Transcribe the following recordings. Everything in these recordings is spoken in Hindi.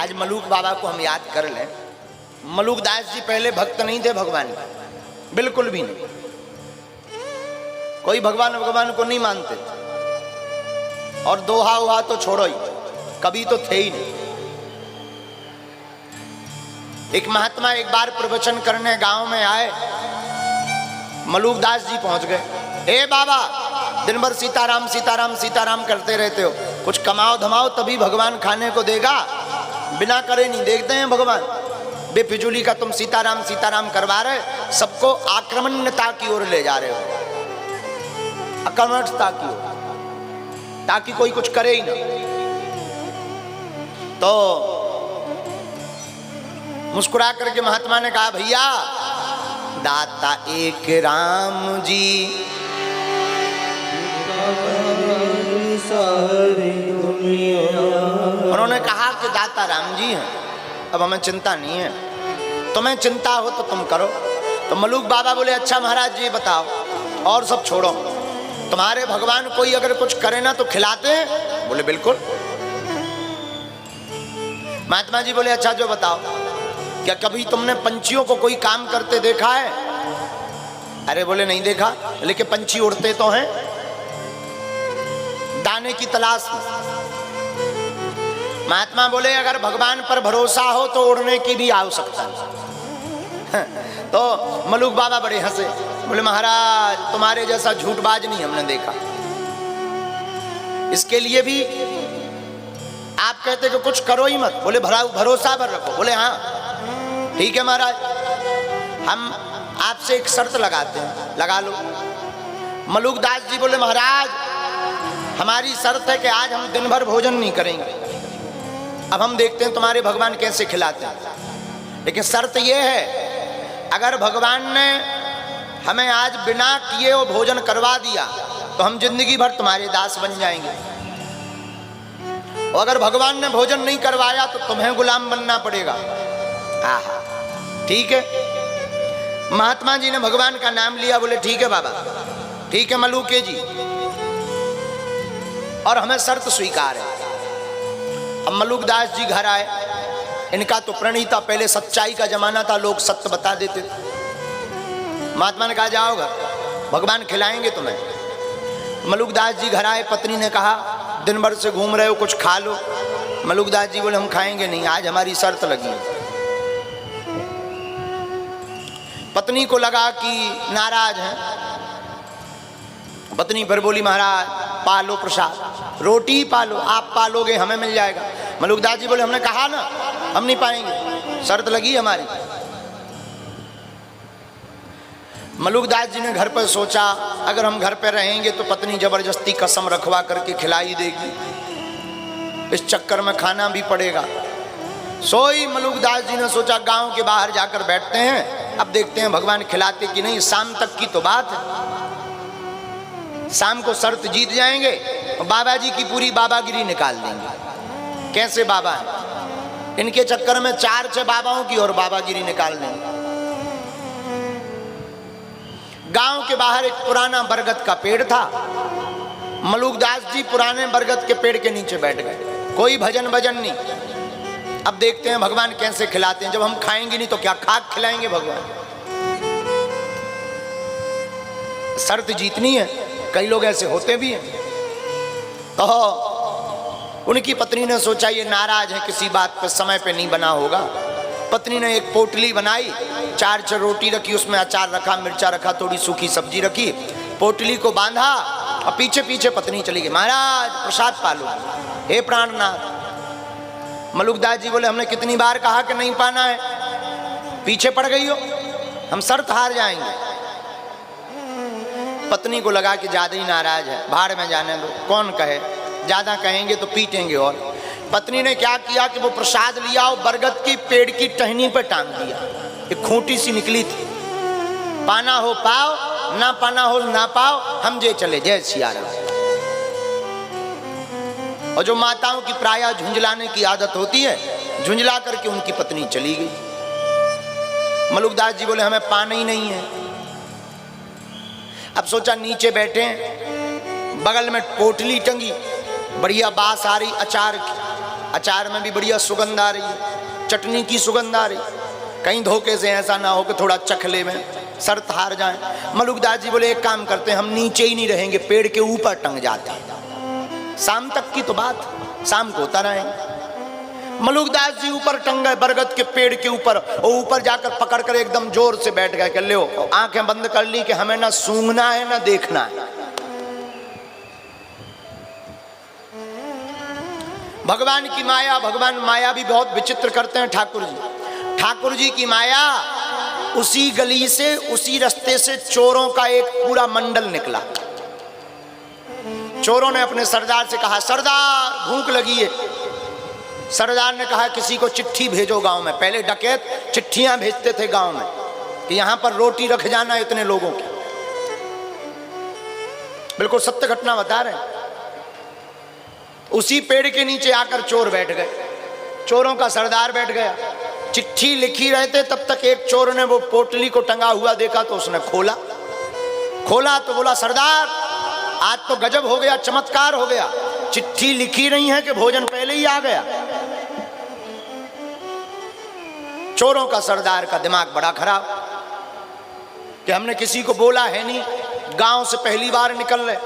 आज मलूक बाबा को हम याद कर लें। मलूक दास जी पहले भक्त नहीं थे भगवान के, बिल्कुल भी नहीं। कोई भगवान को नहीं मानते थे, और दोहा उहा तो छोड़ो ही, कभी तो थे ही नहीं। एक महात्मा एक बार प्रवचन करने गांव में आए, मलूक दास जी पहुंच गए। ए बाबा, दिन भर सीताराम सीताराम सीताराम करते रहते हो, कुछ कमाओ धमाओ तभी भगवान खाने को देगा, बिना करे नहीं देखते हैं भगवान। बेफिजूली का तुम सीताराम सीताराम करवा रहे, सबको आक्रमण्यता की ओर ले जा रहे हो, आक्रमणता की ओर, ताकि कोई कुछ करे ही ना। तो मुस्कुरा करके महात्मा ने कहा, भैया दाता एक राम जी, उन्होंने कहा कि दाता राम जी हैं, अब हमें चिंता नहीं है, तुम्हें चिंता हो तो तुम करो। तो मलूक बाबा बोले, अच्छा महाराज जी बताओ, और सब छोड़ो, तुम्हारे भगवान कोई अगर कुछ करे ना तो खिलाते हैं? बोले बिल्कुल। महात्मा जी बोले, अच्छा जो बताओ, क्या कभी तुमने पंछियों को कोई काम करते देखा है? अरे बोले नहीं देखा, लेकिन पंछी उड़ते तो हैं दाने की तलाश में। महात्मा बोले, अगर भगवान पर भरोसा हो तो उड़ने की भी आवश्यकता है। तो मलूक बाबा बड़े हंसे, बोले महाराज तुम्हारे जैसा झूठबाज नहीं हमने देखा, इसके लिए भी आप कहते कि कुछ करो ही मत। बोले भरोसा पर रखो। बोले हाँ ठीक है महाराज, हम आपसे एक शर्त लगाते हैं, लगा लो। मलूक दास जी बोले, महाराज हमारी शर्त है कि आज हम दिन भर भोजन नहीं करेंगे, अब हम देखते हैं तुम्हारे भगवान कैसे खिलाते हैं, लेकिन शर्त यह है अगर भगवान ने हमें आज बिना किए वो भोजन करवा दिया तो हम जिंदगी भर तुम्हारे दास बन जाएंगे, और अगर भगवान ने भोजन नहीं करवाया तो तुम्हें गुलाम बनना पड़ेगा। आहा ठीक है। महात्मा जी ने भगवान का नाम लिया, बोले ठीक है बाबा, ठीक है मलूके जी, और हमें शर्त स्वीकार है। अब मलूक दास जी घर आए, इनका तो प्रणीता, पहले सच्चाई का जमाना था, लोग सत्य बता देते थे। महात्मा ने कहा जाओ घर, भगवान खिलाएंगे तुम्हें। मलूक दास जी घर आए, पत्नी ने कहा दिन भर से घूम रहे हो, कुछ खा लो। मलूक दास जी बोले हम खाएंगे नहीं, आज हमारी शर्त लगी है। पत्नी को लगा कि नाराज हैं, पत्नी फिर बोली महाराज पालो प्रसाद, रोटी पालो, आप पालोगे हमें मिल जाएगा। मलूक दास जी बोले हमने कहा ना हम नहीं पाएंगे, शर्त लगी हमारी। मलूक दास जी ने घर पर सोचा अगर हम घर पर रहेंगे तो पत्नी जबरदस्ती कसम रखवा करके खिलाई देगी, इस चक्कर में खाना भी पड़ेगा। सोई मलूक दास जी ने सोचा गांव के बाहर जाकर बैठते हैं, अब देखते हैं भगवान खिलाते कि नहीं, शाम तक की तो बात है, शाम को शर्त जीत जाएंगे और बाबा जी की पूरी बाबागिरी निकाल देंगे। कैसे बाबा है, इनके चक्कर में 4-6 बाबाओं की और बाबागिरी निकाल देंगे। गांव के बाहर एक पुराना बरगद का पेड़ था, मलूक दास जी पुराने बरगद के पेड़ के नीचे बैठ गए, कोई भजन भजन नहीं। अब देखते हैं भगवान कैसे खिलाते हैं, जब हम खाएंगे नहीं तो क्या खाक खिलाएंगे भगवान। शर्त जीतनी है, कई लोग ऐसे होते भी हैं। तो उनकी पत्नी ने सोचा ये नाराज है, किसी बात पर समय पे नहीं बना होगा। पत्नी ने एक पोटली बनाई, 4 रोटी रखी, उसमें अचार रखा, मिर्चा रखा, थोड़ी सूखी सब्जी रखी, पोटली को बांधा और पीछे पीछे पत्नी चली गई। महाराज प्रसाद पालो, हे प्राणनाथ। मलूक दास जी बोले हमने कितनी बार कहा कि नहीं पाना है, पीछे पड़ गई हो, हम शर्त हार जाएंगे। पत्नी को लगा कि ज्यादा ही नाराज है, भाड़ में जाने दो, कौन कहे, ज्यादा कहेंगे तो पीटेंगे। और पत्नी ने क्या किया कि वो प्रसाद लिया और बरगद की पेड़ की टहनी पर टांग दिया, एक खूंटी सी निकली थी, पाना हो पाओ, ना पाना हो ना पाओ, हम जे चले, जय सिया राम। और जो माताओं की प्रायः झुंझलाने की आदत होती है, झुंझला करके उनकी पत्नी चली गई। मलूक दास जी बोले हमें पाना ही नहीं है। अब सोचा नीचे बैठे, बगल में पोटली टंगी, बढ़िया बास आ रही अचार की, अचार में भी बढ़िया सुगंध आ रही है, चटनी की सुगंध आ रही, कहीं धोखे से ऐसा ना हो कि थोड़ा चखले में शर्त हार जाए। मलुकदास जी बोले एक काम करते हैं, हम नीचे ही नहीं रहेंगे, पेड़ के ऊपर टंग जाते हैं। शाम तक की तो बात, शाम को उतर आएंगे। मलुकदास जी ऊपर टंग गए बरगद के पेड़ के ऊपर, और ऊपर जाकर पकड़ कर एकदम जोर से बैठ गए। कर लो, आंखें बंद कर ली कि हमें ना सूंघना है ना देखना है। भगवान की माया, भगवान माया भी बहुत विचित्र करते हैं ठाकुर जी। ठाकुर जी की माया, उसी गली से उसी रास्ते से चोरों का एक पूरा मंडल निकला। चोरों ने अपने सरदार से कहा, सरदार भूख लगी है। सरदार ने कहा किसी को चिट्ठी भेजो गांव में। पहले डकैत चिट्ठियां भेजते थे गांव में कि यहां पर रोटी रख जाना इतने लोगों की। बिल्कुल सत्य घटना बता रहे हैं। उसी पेड़ के नीचे आकर चोर बैठ गए, चोरों का सरदार बैठ गया। चिट्ठी लिखी रहे थे, तब तक एक चोर ने वो पोटली को टंगा हुआ देखा तो उसने खोला तो बोला, सरदार आज तो गजब हो गया, चमत्कार हो गया। चिट्ठी लिखी नहीं है कि भोजन पहले ही आ गया। चोरों का सरदार का दिमाग बड़ा खराब कि हमने किसी को बोला है नहीं, गांव से पहली बार निकल रहे,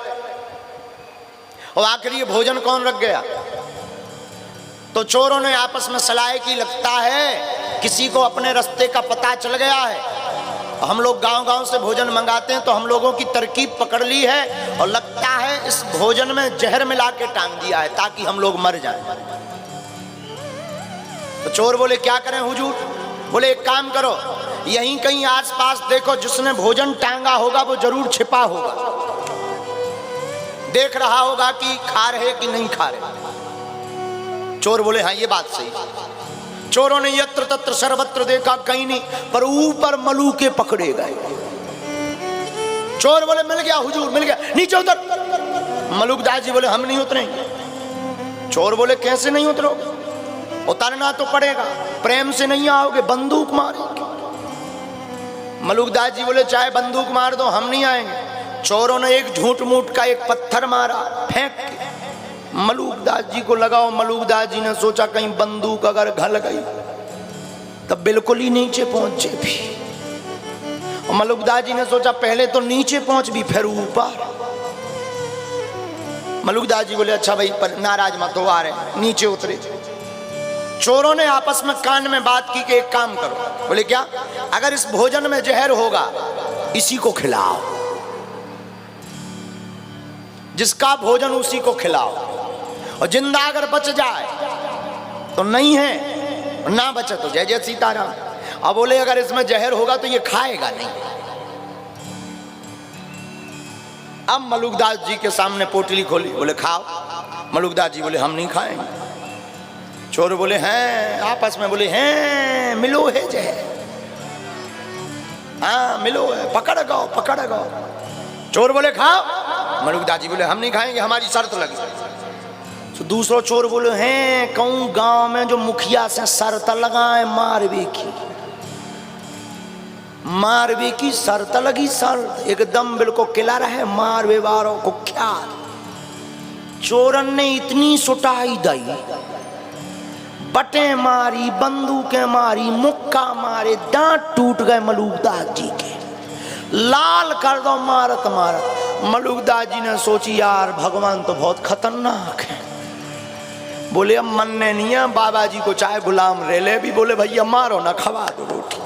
और आखिर ये भोजन कौन रख गया। तो चोरों ने आपस में सलाह की, लगता है किसी को अपने रास्ते का पता चल गया है। हम लोग गांव-गांव से भोजन मंगाते हैं, तो हम लोगों की तरकीब पकड़ ली है और लगता है इस भोजन में जहर मिला के टांग दिया है ताकि हम लोग मर जाएं। तो चोर बोले क्या करें हुजूर। बोले एक काम करो, यहीं कहीं आसपास देखो, जिसने भोजन टांगा होगा वो जरूर छिपा होगा, देख रहा होगा कि खा रहे कि नहीं खा रहे। चोर बोले हाँ ये बात सही। चोरों ने यत्र तत्र सर्वत्र देखा, कहीं नहीं, पर ऊपर मलूके पकड़े गए। चोर बोले मिल गया हुजूर, मिल गया, नीचे उतर। मलुकदास जी बोले हम नहीं उतरेंगे। चोर बोले कैसे नहीं उतरोगे, उतरना तो पड़ेगा, प्रेम से नहीं आओगे, बंदूक मारेंगे। मलुकदास जी बोले चाहे बंदूक मार दो, हम नहीं आएंगे। चोरों ने एक झूठ मूठ का एक पत्थर मारा, फेंक के मलुकदास जी को लगाओ। मलुकदास जी ने सोचा कहीं बंदूक अगर घल गई तब बिल्कुल ही नीचे पहुंचे भी। और मलुकदास जी ने सोचा पहले तो नीचे पहुंच भी फिर ऊपर। मलुकदास जी बोले अच्छा भाई पर नाराज मत हो, आ रहे, नीचे उतरे। चोरों ने आपस में कान में बात की कि एक काम करो। बोले क्या, अगर इस भोजन में जहर होगा इसी को खिलाओ, जिसका भोजन उसी को खिलाओ, और जिंदा अगर बच जाए तो नहीं है, ना बचे तो जय जय सीताराम। अब बोले अगर इसमें जहर होगा तो ये खाएगा नहीं। अब मलुकदास जी के सामने पोटली खोली, बोले खाओ। मलुकदास जी बोले हम नहीं खाएंगे। चोर बोले हैं, आपस में बोले हैं मिलो है जहर, हाँ मिलो है, पकड़ गो। चोर बोले खाओ। मलुकदास जी बोले हम नहीं खाएंगे, हमारी शर्त लगी। तो दूसरा चोर बोले हैं कहूँ गांव में जो मुखिया से शर्त लगाए मारवे की शर्त लगी, शर्त एकदम बिल्कुल किला रहे, मारवे वालों को क्या। चोरन ने इतनी सुटाई दई, बटें मारी, बंदूकें मारी, मुक्का मारे, दांत टूट गए मलुकदास जी के, लाल कर दो मारत मारत। मलुकदास जी ने सोची यार भगवान तो बहुत खतरनाक है। बोले अब मनने नहीं है, बाबा जी को चाहे गुलाम रह ले भी, बोले भैया मारो ना, खवा दो रोटी।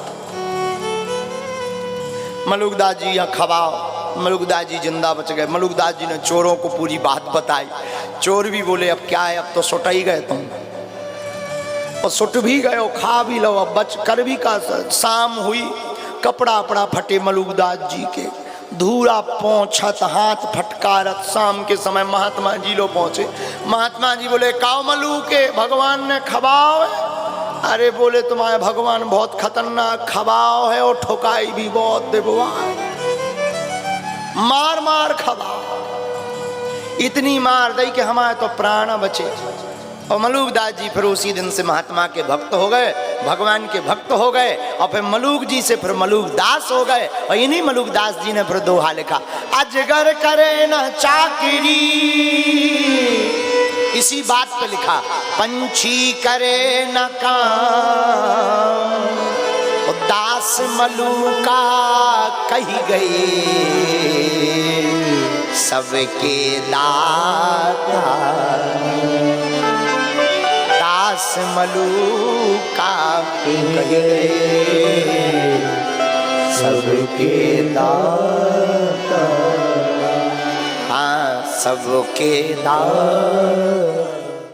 मलुकदास जी यहाँ खवाओ। मलुकदास जी जिंदा बच गए। मलुकदास जी ने चोरों को पूरी बात बताई। चोर भी बोले अब क्या है, अब तो सुट ही गए तुम, और सुट भी गए हो, खा भी लो, अब बच कर भी का। शाम हुई, कपड़ा अपड़ा फटे मलुकदास जी के, धूरा पहुंचत, हाथ फटकारत। शाम के समय महात्मा जी लो पहुंचे। महात्मा जी बोले काओ मलुके, भगवान ने खबाव है। अरे बोले तुम्हारे भगवान बहुत खतरनाक खबाव है, और ठोकाई भी बहुत देवा, मार मार खबाव, इतनी मार दई कि हमारे तो प्राण बचे। और मलुकदास जी फिर उसी दिन से महात्मा के भक्त हो गए, भगवान के भक्त हो गए, और फिर मलुक जी से फिर मलुकदास हो गए। और इन्हीं मलुकदास जी ने फिर दोहा लिखा, अजगर करे न चाकरी इसी बात पे लिखा, पंछी करे न काम दास मलूका कही गई, सबके दाता दास मलूका कही गई, सबके दाता, हाँ सबके दाता।